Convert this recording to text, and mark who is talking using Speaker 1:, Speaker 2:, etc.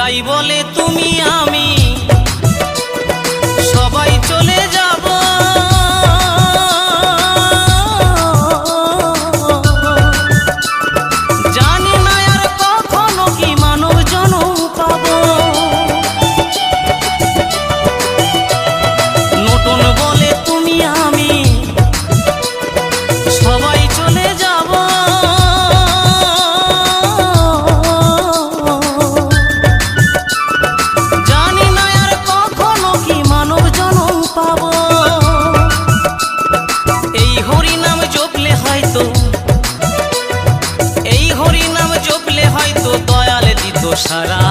Speaker 1: তাই বলে তুমি আমি সবাই চলে যাব। জানি না আর কখনো কি মানব জনম পাবো। নতুন বলে তুমি আমি সবাই চলে যাব। জানি না আর কখনো কি মানব জনম পাবো। এই হরি নাম জপলে হয়তো, এই হরি নাম জপলে হয়তো দয়াল দিত সারা।